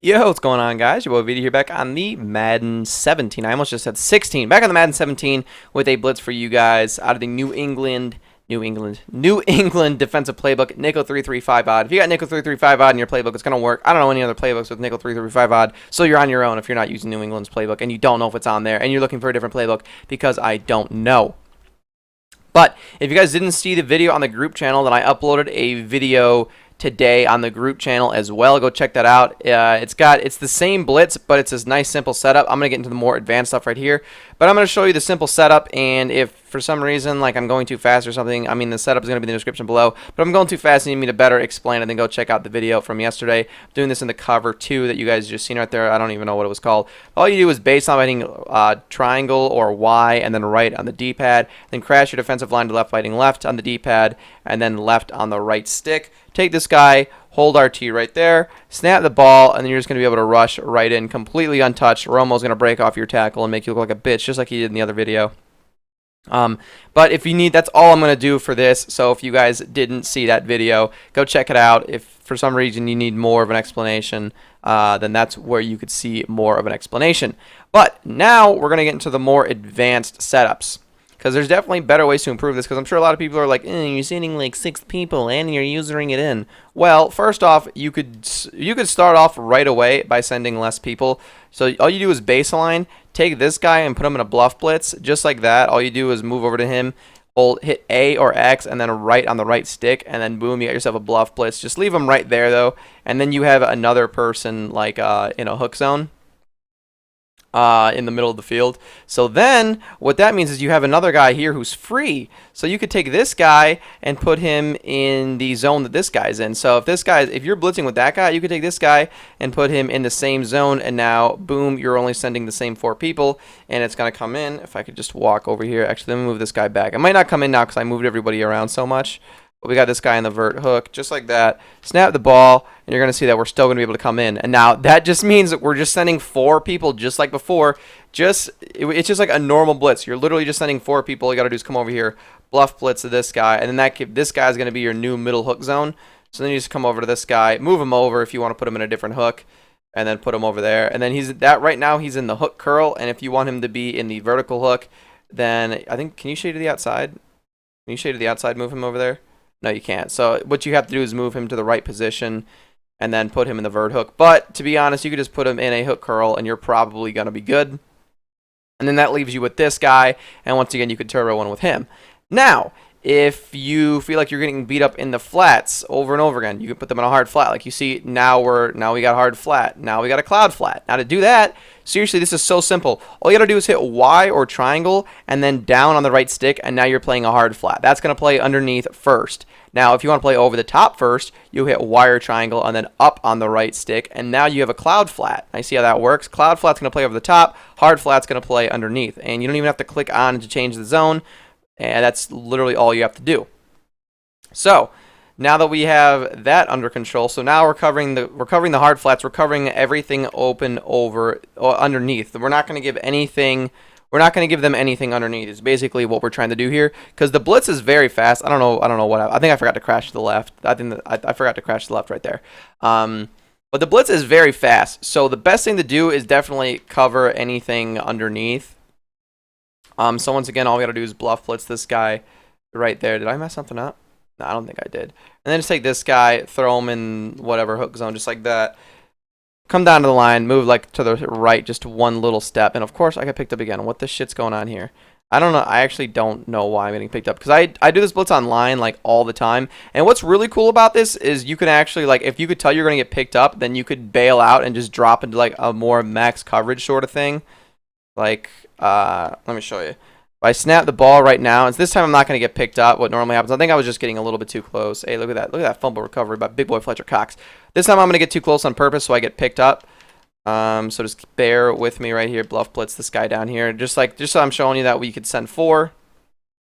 Yo, what's going on, guys? Your boy Vito here, back on the Madden 17. I almost just said 16. Back on the Madden 17 with a blitz for you guys out of the New England defensive playbook, Nickel 335 odd. If you got Nickel 335 odd in your playbook, it's gonna work. I don't know any other playbooks with Nickel 335 odd, so you're on your own if you're not using New England's playbook and you don't know if it's on there and you're looking for a different playbook, because I don't know. But if you guys didn't see the video on the group channel, then I uploaded a video today on the group channel as well. Go check that out. It's the same blitz, but it's this nice simple setup. I'm gonna get into the more advanced stuff right here, but I'm gonna show you the simple setup. And if for some reason like I'm going too fast or something, I mean, the setup is gonna be in the description below, but I'm going too fast and you need me to better explain it, then go check out the video from yesterday. I'm doing this in the cover 2 that you guys just seen right there. I don't even know what it was called. All you do is based on hitting triangle or Y and then right on the D-pad, then crash your defensive line to left by hitting left on the D-pad and then left on the right stick. Take this guy, hold RT right there, snap the ball, and then you're just going to be able to rush right in completely untouched. Romo's going to break off your tackle and make you look like a bitch, just like he did in the other video. But if you need, that's all I'm going to do for this. So if you guys didn't see that video, go check it out. If for some reason you need more of an explanation, then that's where you could see more of an explanation. But now we're going to get into the more advanced setups, because there's definitely better ways to improve this, because I'm sure a lot of people are like, you're sending like 6 people and you're using it in. Well, first off, you could start off right away by sending less people. So all you do is baseline, take this guy and put him in a bluff blitz, just like that. All you do is move over to him, hit A or X, and then right on the right stick, and then boom, you got yourself a bluff blitz. Just leave him right there, though, and then you have another person like in a hook zone in the middle of the field. So then what that means is you have another guy here who's free. So you could take this guy and put him in the zone that this guy's in. So if you're blitzing with that guy, you could take this guy and put him in the same zone, and now boom, you're only sending the same 4 people, and it's going to come in. If I could just walk over here. Actually, let me move this guy back. It might not come in now because I moved everybody around so much. But we got this guy in the vert hook, just like that. Snap the ball, and you're going to see that we're still going to be able to come in. And now that just means that we're just sending 4 people just like before. It's just like a normal blitz. You're literally just sending 4 people. All you got to do is come over here, bluff blitz to this guy, and then this guy is going to be your new middle hook zone. So then you just come over to this guy, move him over if you want to put him in a different hook, and then put him over there. And then right now he's in the hook curl, and if you want him to be in the vertical hook, then I think, can you shade to the outside? Can you shade to the outside, move him over there? No, you can't. So what you have to do is move him to the right position and then put him in the vert hook. But to be honest, you could just put him in a hook curl and you're probably going to be good. And then that leaves you with this guy. And once again, you could turbo one with him. Now, if you feel like you're getting beat up in the flats over and over again, you can put them in a hard flat. Like you see, now we got hard flat. Now we got a cloud flat. Now to do that, seriously, this is so simple. All you got to do is hit Y or triangle and then down on the right stick, and now you're playing a hard flat. That's going to play underneath first. Now, if you want to play over the top first, you hit Y or triangle and then up on the right stick, and now you have a cloud flat. I see how that works. Cloud flat's going to play over the top. Hard flat's going to play underneath, and you don't even have to click on to change the zone. And that's literally all you have to do. So now that we have that under control, so now we're covering the hard flats. We're covering everything open over or underneath. We're not going to give anything. We're not going to give them anything underneath. Is basically what we're trying to do here, because the blitz is very fast. I don't know what I think I forgot to crash to the left. I forgot to crash to the left right there. But the blitz is very fast. So the best thing to do is definitely cover anything underneath. So once again, all we got to do is bluff blitz this guy right there. Did I mess something up? No, I don't think I did. And then just take this guy, throw him in whatever hook zone, just like that. Come down to the line, move like to the right, just one little step. And of course, I got picked up again. What the shit's going on here? I don't know. I actually don't know why I'm getting picked up, because I do this blitz online like all the time. And what's really cool about this is you can actually, like, if you could tell you're going to get picked up, then you could bail out and just drop into like a more max coverage sort of thing. Like, let me show you. If I snap the ball right now, and this time I'm not going to get picked up. What normally happens, I think I was just getting a little bit too close. Hey, look at that. Look at that fumble recovery by big boy Fletcher Cox. This time I'm going to get too close on purpose so I get picked up. So just bear with me right here. Bluff blitz this guy down here. Just so I'm showing you that we could send 4.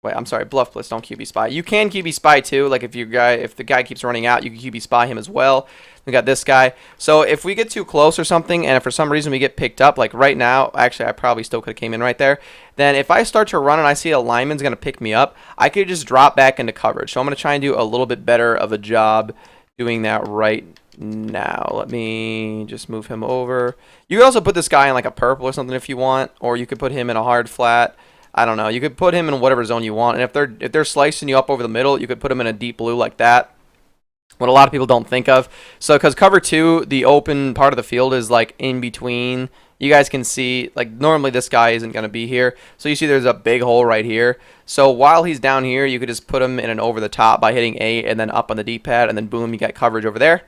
Wait, I'm sorry, bluff blitz, don't QB spy. You can QB spy too. Like if the guy keeps running out, you can QB spy him as well. We got this guy. So if we get too close or something, and if for some reason we get picked up, like right now, actually I probably still could have came in right there. Then if I start to run and I see a lineman's gonna pick me up, I could just drop back into coverage. So I'm gonna try and do a little bit better of a job doing that right Now, let me just move him over. You could also put this guy in like a purple or something if you want, or you could put him in a hard flat. I don't know. You could put him in whatever zone you want, and if they're slicing you up over the middle, you could put him in a deep blue like that. What a lot of people don't think of. So, because cover 2, the open part of the field is like in between. You guys can see, like, normally this guy isn't going to be here. So you see there's a big hole right here. So while he's down here, you could just put him in an over the top by hitting A and then up on the D-pad, and then boom, you got coverage over there.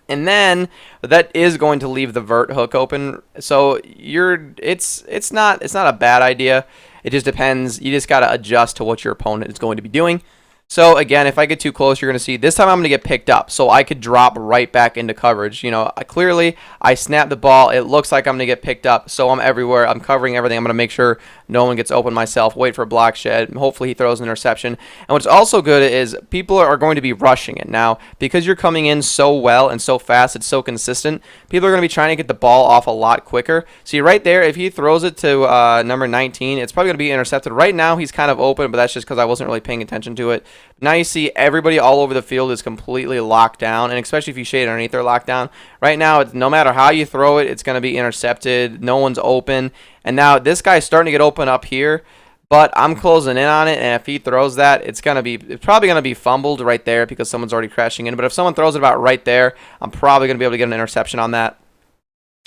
And then that is going to leave the vert hook open. So it's not a bad idea. It just depends. You just got to adjust to what your opponent is going to be doing. So again, if I get too close, you're going to see this time I'm going to get picked up. So I could drop right back into coverage. You know, clearly I snap the ball. It looks like I'm going to get picked up. So I'm everywhere. I'm covering everything. I'm going to make sure no one gets open myself. Wait for a block shed. Hopefully he throws an interception. And what's also good is people are going to be rushing it. Now, because you're coming in so well and so fast, it's so consistent, people are going to be trying to get the ball off a lot quicker. See right there, if he throws it to number 19, it's probably going to be intercepted. Right now he's kind of open, but that's just because I wasn't really paying attention to it. Now you see everybody all over the field is completely locked down, and especially if you shade underneath, they're locked down. Right now, it's, no matter how you throw it, it's going to be intercepted. No one's open. And now this guy's starting to get open up here, but I'm closing in on it, and if he throws that, it's probably going to be fumbled right there because someone's already crashing in. But if someone throws it about right there, I'm probably going to be able to get an interception on that.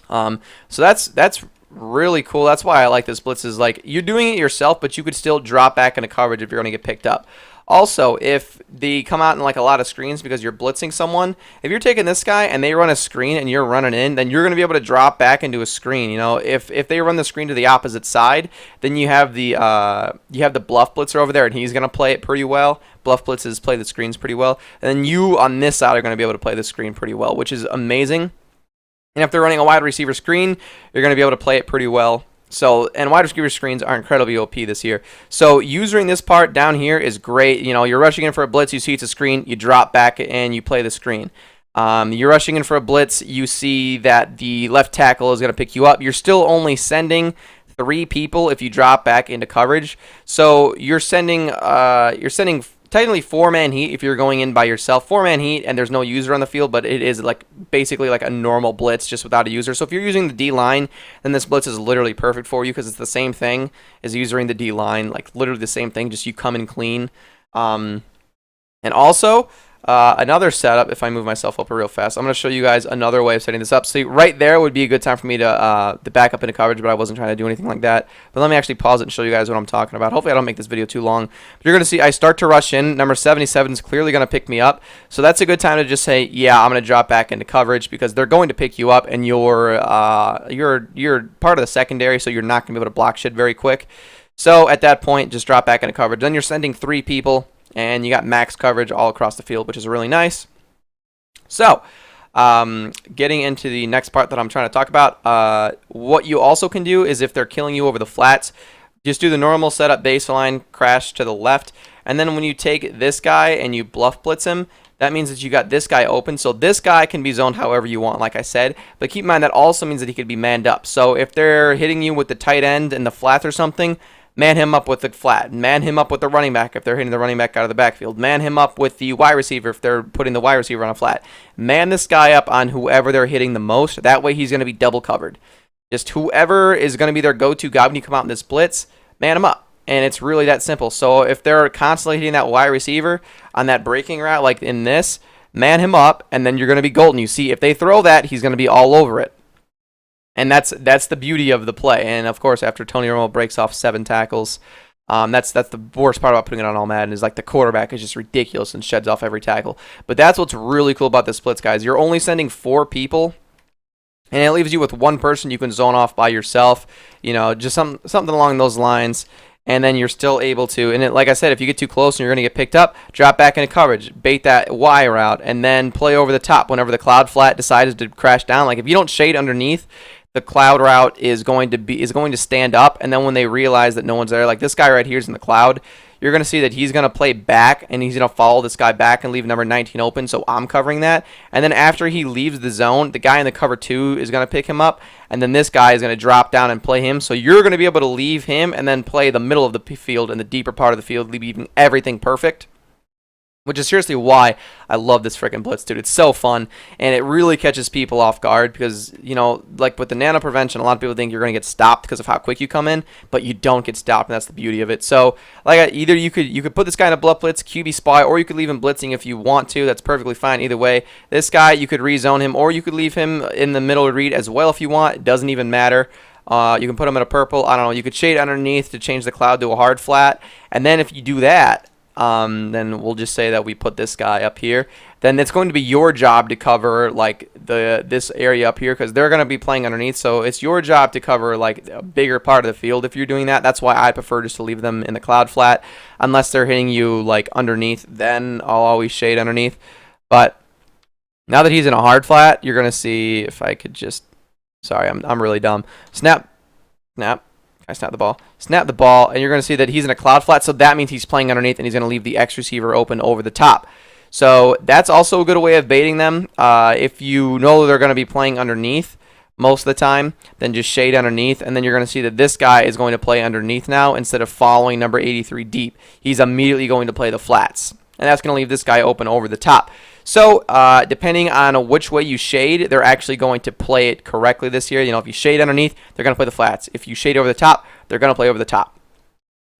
So that's really cool. That's why I like this blitz. Is like you're doing it yourself, but you could still drop back into coverage if you're going to get picked up. Also, if they come out in like a lot of screens because you're blitzing someone, if you're taking this guy and they run a screen and you're running in, then you're going to be able to drop back into a screen. You know, if they run the screen to the opposite side, then you have the bluff blitzer over there, and he's going to play it pretty well. Bluff blitzes play the screens pretty well, and then you on this side are going to be able to play the screen pretty well, which is amazing. And if they're running a wide receiver screen, you're going to be able to play it pretty well. So, and wide receiver screens are incredibly OP this year. So, using this part down here is great. You know, you're rushing in for a blitz, you see it's a screen, you drop back and you play the screen. You're rushing in for a blitz, you see that the left tackle is going to pick you up. You're still only sending 3 people if you drop back into coverage. So, you're sending technically 4-man heat if you're going in by yourself. 4-man heat and there's no user on the field, but it is like basically like a normal blitz just without a user. So if you're using the D-line, then this blitz is literally perfect for you because it's the same thing as using the D-line, like literally the same thing, just you come in clean. And also, another setup, if I move myself up real fast, I'm going to show you guys another way of setting this up. So right there would be a good time for me to back up into coverage, but I wasn't trying to do anything like that. But let me actually pause it and show you guys what I'm talking about. Hopefully I don't make this video too long. But you're going to see I start to rush in. Number 77 is clearly going to pick me up. So that's a good time to just say, yeah, I'm going to drop back into coverage because they're going to pick you up, and you're part of the secondary, so you're not going to be able to block shit very quick. So at that point, just drop back into coverage. Then you're sending 3 people, and you got max coverage all across the field, which is really nice. So, getting into the next part that I'm trying to talk about, what you also can do is if they're killing you over the flats, just do the normal setup baseline, crash to the left, and then when you take this guy and you bluff blitz him, that means that you got this guy open. So this guy can be zoned however you want, like I said. But keep in mind that also means that he could be manned up. So if they're hitting you with the tight end and the flats or something, man him up with the flat. Man him up with the running back if they're hitting the running back out of the backfield. Man him up with the wide receiver if they're putting the wide receiver on a flat. Man this guy up on whoever they're hitting the most. That way he's going to be double covered. Just whoever is going to be their go-to guy when you come out in this blitz, man him up. And it's really that simple. So if they're constantly hitting that wide receiver on that breaking route like in this, man him up, and then you're going to be golden. You see, if they throw that, he's going to be all over it. And that's the beauty of the play. And, of course, after Tony Romo breaks off 7 tackles, that's the worst part about putting it on All Madden is, like, the quarterback is just ridiculous and sheds off every tackle. But that's what's really cool about the splits, guys. You're only sending 4 people, and it leaves you with 1 person you can zone off by yourself. You know, just something along those lines. And then you're still able to, and like I said, if you get too close and you're going to get picked up, drop back into coverage, bait that Y route, and then play over the top whenever the cloud flat decides to crash down. Like if you don't shade underneath, the cloud route is going to stand up, and then when they realize that no one's there, like this guy right here is in the cloud, you're going to see that he's going to play back, and he's going to follow this guy back and leave number 19 open, so I'm covering that. And then after he leaves the zone, the guy in the cover 2 is going to pick him up, and then this guy is going to drop down and play him. So you're going to be able to leave him and then play the middle of the field and the deeper part of the field, leaving everything perfect. Which is seriously why I love this freaking Blitz, dude. It's so fun, and it really catches people off guard because, you know, like with the Nano prevention, a lot of people think you're going to get stopped because of how quick you come in, but you don't get stopped, and that's the beauty of it. So, like, either you could put this guy in a bluff blitz, QB spy, or you could leave him blitzing if you want to. That's perfectly fine either way. This guy, you could rezone him, or you could leave him in the middle read as well if you want. It doesn't even matter. You can put him in a purple. I don't know. You could shade underneath to change the cloud to a hard flat, and then if you do that, then we'll just say that we put this guy up here. Then it's going to be your job to cover like this area up here because they're going to be playing underneath. So it's your job to cover like a bigger part of the field if you're doing that. That's why I prefer just to leave them in the cloud flat unless they're hitting you like underneath. Then I'll always shade underneath. But now that he's in a hard flat, you're going to see if I could just. Sorry, I'm really dumb. Snap. I snap the ball. Snap the ball, and you're going to see that he's in a cloud flat, so that means he's playing underneath, and he's going to leave the X receiver open over the top. So that's also a good way of baiting them. If you know they're going to be playing underneath most of the time, then just shade underneath, and then you're going to see that this guy is going to play underneath now instead of following number 83 deep. He's immediately going to play the flats, and that's going to leave this guy open over the top. So, depending on which way you shade, they're actually going to play it correctly this year. You know, if you shade underneath, they're going to play the flats. If you shade over the top, they're going to play over the top.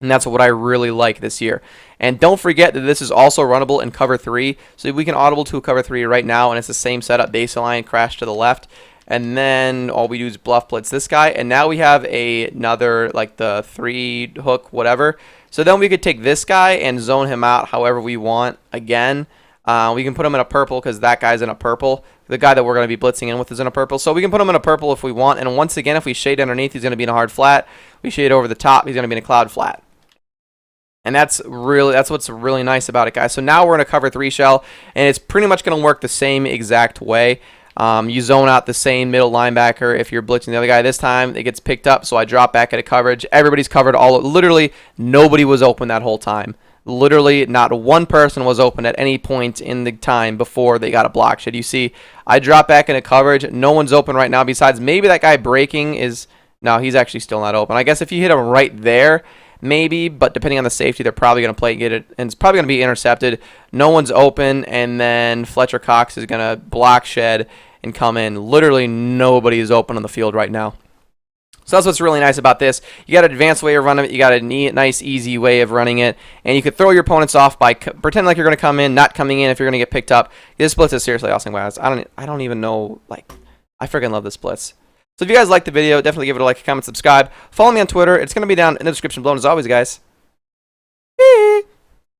And that's what I really like this year. And don't forget that this is also runnable in cover 3. So we can audible to a cover 3 right now, and it's the same setup, baseline, crash to the left. And then all we do is bluff blitz this guy. And now we have another, like the 3 hook, whatever. So then we could take this guy and zone him out however we want again. We can put him in a purple because that guy's in a purple. The guy that we're going to be blitzing in with is in a purple. So we can put him in a purple if we want. And once again, if we shade underneath, he's going to be in a hard flat. We shade over the top, he's going to be in a cloud flat. And that's what's really nice about it, guys. So now we're in a cover 3 shell, and it's pretty much going to work the same exact way. You zone out the same middle linebacker if you're blitzing the other guy. This time, it gets picked up, so I drop back at a coverage. Everybody's covered. Literally, nobody was open that whole time. Literally, not one person was open at any point in the time before they got a block shed. You see, I drop back into coverage. No one's open right now besides maybe that guy breaking is... No, he's actually still not open. I guess if you hit him right there, maybe, but depending on the safety, they're probably going to play and get it, and it's probably going to be intercepted. No one's open, and then Fletcher Cox is going to block shed and come in. Literally, nobody is open on the field right now. So that's what's really nice about this. You got an advanced way of running it. You got a nice, easy way of running it. And you could throw your opponents off by pretending like you're going to come in, not coming in if you're going to get picked up. This blitz is seriously awesome, guys. I don't even know. Like, I freaking love this blitz. So if you guys liked the video, definitely give it a like, comment, subscribe. Follow me on Twitter. It's going to be down in the description below. And as always, guys.